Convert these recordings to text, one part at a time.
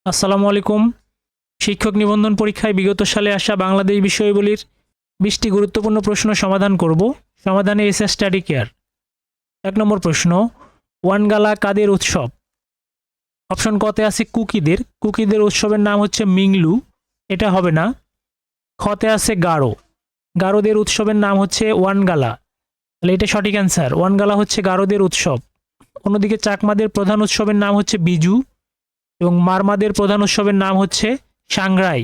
আসসালামু আলাইকুম। শিক্ষক নিবন্ধন পরীক্ষায় বিগত সালে আসা বাংলাদেশ বিষয়াবলীর 20টি গুরুত্বপূর্ণ প্রশ্ন সমাধান করব। সমাধানে এসএ স্টাডি কেয়ার। 1 নম্বর প্রশ্ন, ওয়ানগালা কাদের উৎসব? অপশন কতে আছে কুকিদের। কুকিদের উৎসবের নাম হচ্ছে মিংলু, এটা হবে না। খতে আছে গারো, গারোদের উৎসবের নাম হচ্ছে ওয়ানগালা, তাহলে এটা সঠিক অ্যান্সার। ওয়ানগালা হচ্ছে গারোদের উৎসব। অন্যদিকে চাকমাদের প্রধান উৎসবের নাম হচ্ছে বিজু এবং মারমাদের প্রধান উৎসবের নাম হচ্ছে সাংগ্রাই,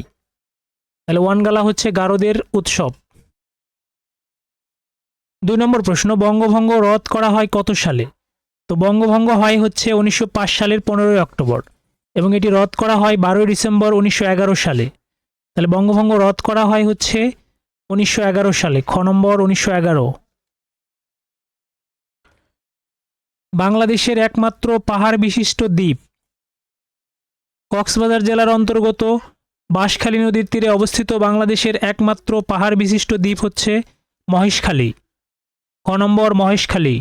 তাহলে ওয়ানগালা হচ্ছে গারোদের উৎসব। 2 নম্বর প্রশ্ন, বঙ্গভঙ্গ রদ করা হয় কত সালে? তো বঙ্গভঙ্গ হয় হচ্ছে 1905 সালের 15ই অক্টোবর এবং এটি রদ করা হয় 12ই ডিসেম্বর 1911 সালে। তাহলে বঙ্গভঙ্গ রদ করা হয় হচ্ছে 1911 সালে, খ নম্বর 1911। বাংলাদেশের একমাত্র পাহাড় বিশিষ্ট দ্বীপ? কক্সবাজার জেলার অন্তর্গত বাঁশখালী নদীর তীরে অবস্থিত বাংলাদেশের একমাত্র পাহাড় বিশিষ্ট দ্বীপ হচ্ছে মহেশখালী, ক নম্বর মহেশখালী।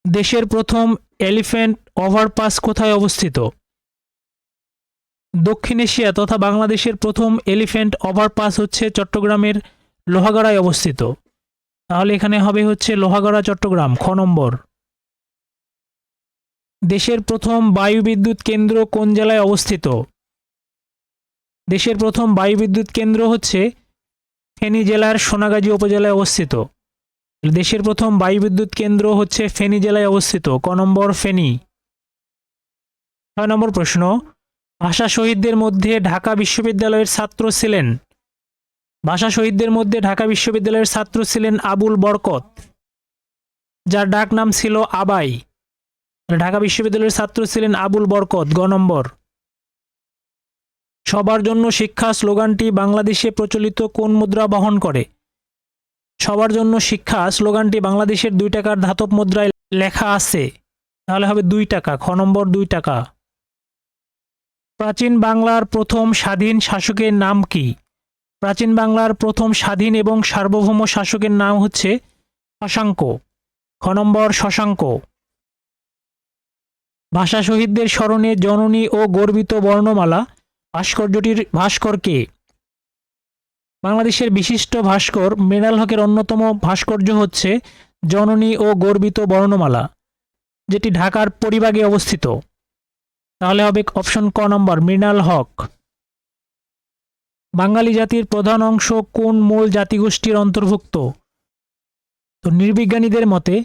দেশের প্রথম এলিফ্যান্ট ওভারপাস কোথায় অবস্থিত? দক্ষিণ এশিয়া তথা বাংলাদেশের প্রথম এলিফ্যান্ট ওভারপাস হচ্ছে চট্টগ্রামের লোহাগড়ায় অবস্থিত, তাহলে এখানে হবে হচ্ছে লোহাগড়া চট্টগ্রাম, খ নম্বর। দেশের প্রথম বায়ুবিদ্যুৎ কেন্দ্র কোন জেলায় অবস্থিত? দেশের প্রথম বায়ুবিদ্যুৎ কেন্দ্র হচ্ছে ফেনী জেলার সোনাগাজী উপজেলায় অবস্থিত। দেশের প্রথম বায়ুবিদ্যুৎ কেন্দ্র হচ্ছে ফেনী জেলায় অবস্থিত, ক নম্বর ফেনী। 6 নম্বর প্রশ্ন, ভাষা শহীদদের মধ্যে ঢাকা বিশ্ববিদ্যালয়ের ছাত্র ছিলেন? ভাষা শহীদদের মধ্যে ঢাকা বিশ্ববিদ্যালয়ের ছাত্র ছিলেন আবুল বরকত, যার ডাক নাম ছিল আবাই। ঢাকা বিশ্ববিদ্যালয়ের ছাত্র ছিলেন আবুল বরকত, গ নম্বর। সবার জন্য শিক্ষা স্লোগানটি বাংলাদেশে প্রচলিত কোন মুদ্রা বহন করে? সবার জন্য শিক্ষা স্লোগানটি বাংলাদেশের 2 টাকার ধাতব মুদ্রায় লেখা আছে, তাহলে হবে 2 টাকা, খ নম্বর 2 টাকা। প্রাচীন বাংলার প্রথম স্বাধীন শাসকের নাম কি? প্রাচীন বাংলার প্রথম স্বাধীন এবং সার্বভৌম শাসকের নাম হচ্ছে শশাঙ্ক, খ নম্বর শশাঙ্ক। ভাষা শহীদদের স্মরণে জননী ও গর্বিত বর্ণমালা ভাস্কর্যটির ভাস্কর কে? বাংলাদেশের বিশিষ্ট ভাস্কর মৃণাল হকের অন্যতম ভাস্কর্য হচ্ছে জননী ও গর্বিত বর্ণমালা, যেটি ঢাকার পরিবাগে অবস্থিত, তাহলে হবে অপশন ক নম্বর মৃণাল হক। বাঙালি জাতির প্রধান অংশ কোন মূল জাতিগোষ্ঠীর অন্তর্ভুক্ত? তো নৃবিজ্ঞানীদের মতে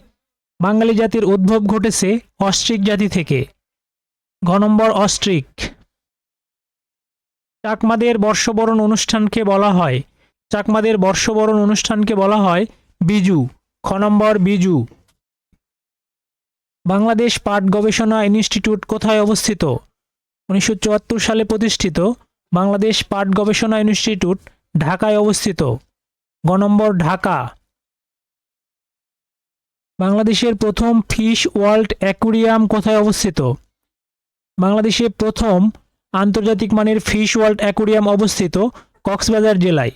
বাঙালি জাতির উদ্ভব ঘটেছে অস্ট্রিক জাতি থেকে, ঘ নম্বর অস্ট্রিক। চাকমাদের বর্ষবরণ অনুষ্ঠানকে বলা হয়? চাকমাদের বর্ষবরণ অনুষ্ঠানকে বলা হয় বিজু, খ নম্বর বিজু। বাংলাদেশ পাট গবেষণা ইনস্টিটিউট কোথায় অবস্থিত? 1974 সালে প্রতিষ্ঠিত বাংলাদেশ পাট গবেষণা ইনস্টিটিউট ঢাকায় অবস্থিত, গ নম্বর ঢাকা। বাংলাদেশের প্রথম ফিশ ওয়ার্ল্ড অ্যাকুয়ারিয়াম কোথায় অবস্থিত? বাংলাদেশে প্রথম আন্তর্জাতিক মানের ফিশ ওয়ার্ল্ড অ্যাকুয়ারিয়াম অবস্থিত কক্সবাজার জেলায়,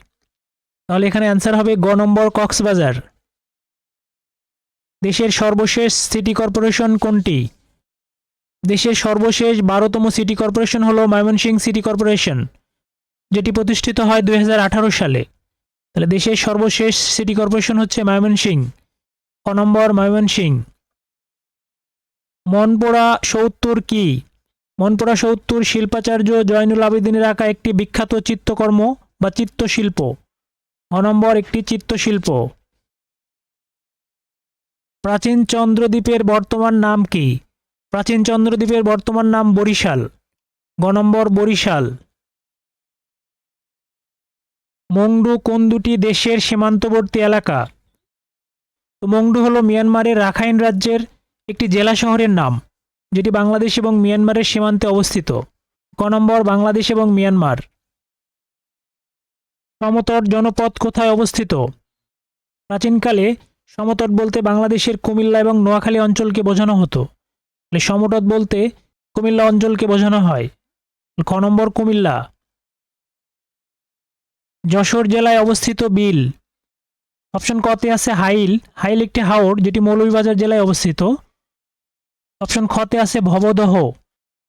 তাহলে এখানে অ্যান্সার হবে গ নম্বর কক্সবাজার। দেশের সর্বশেষ সিটি কর্পোরেশন কোনটি? দেশের সর্বশেষ 12তম সিটি কর্পোরেশন হলো ময়মনসিংহ সিটি কর্পোরেশন, যেটি প্রতিষ্ঠিত হয় 2018 সালে। তাহলে দেশের সর্বশেষ সিটি কর্পোরেশন হচ্ছে ময়মনসিংহ, ক নম্বর ময়মনসিংহ। মনপোড়া 70 কি? মনপোড়া 70 শিল্পাচার্য জয়নুল আবেদিনের আঁকা একটি বিখ্যাত চিত্রকর্ম বা চিত্রশিল্প, ক নম্বর একটি চিত্রশিল্প। প্রাচীন চন্দ্রদ্বীপের বর্তমান নাম কি? প্রাচীন চন্দ্রদ্বীপের বর্তমান নাম বরিশাল, গ নম্বর বরিশাল। মংডু কোন দুটি দেশের সীমান্তবর্তী এলাকা? তো মংডু হলো মিয়ানমারের রাখাইন রাজ্যের একটি জেলা শহরের নাম, যেটি বাংলাদেশ এবং মিয়ানমারের সীমান্তে অবস্থিত, ক নম্বর বাংলাদেশ এবং মিয়ানমার। সমতট জনপদ কোথায় অবস্থিত? প্রাচীনকালে সমতট বলতে বাংলাদেশের কুমিল্লা এবং নোয়াখালী অঞ্চলকে বোঝানো হতো, সমতট বলতে কুমিল্লা অঞ্চলকে বোঝানো হয়, খ নম্বর কুমিল্লা। যশোর জেলায় অবস্থিত বিল? অপশন কতে আছে হাইল, হাইল একটি হাওর যেটি মৌলভীবাজার জেলায় অবস্থিত। অপশন খতে আছে ভবদহ,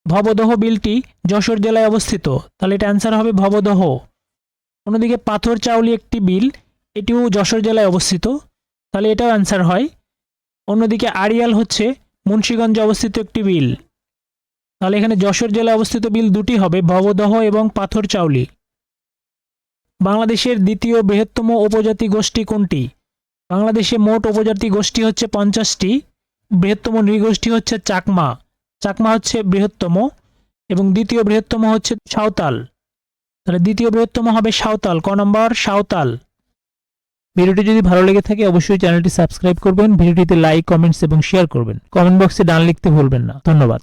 ভবদহ বিলটি যশোর জেলায় অবস্থিত, তাহলে এটা অ্যান্সার হবে ভবদহ। অন্যদিকে পাথরচাউলি একটি বিল, এটিও যশোর জেলায় অবস্থিত, তাহলে এটাও অ্যান্সার হয়। অন্যদিকে আড়িয়াল হচ্ছে মুন্সিগঞ্জে অবস্থিত একটি বিল, তাহলে এখানে যশোর জেলায় অবস্থিত বিল দুটি হবে, ভবদহ এবং পাথরচাউলি। বাংলাদেশের দ্বিতীয় বৃহত্তম উপজাতি গোষ্ঠী কোনটি? বাংলাদেশে মোট উপজাতি গোষ্ঠী হচ্ছে 50টি, বৃহত্তম নৃগোষ্ঠী হচ্ছে চাকমা। চাকমা হচ্ছে বৃহত্তম এবং দ্বিতীয় বৃহত্তম হচ্ছে সাঁওতাল, তাহলে দ্বিতীয় বৃহত্তম হবে সাঁওতাল, ক নম্বর সাঁওতাল। ভিডিওটি যদি ভালো লেগে থাকে অবশ্যই চ্যানেলটি সাবস্ক্রাইব করবেন, ভিডিওটিতে লাইক, কমেন্টস এবং শেয়ার করবেন। কমেন্ট বক্সে ডান লিখতে ভুলবেন না। ধন্যবাদ।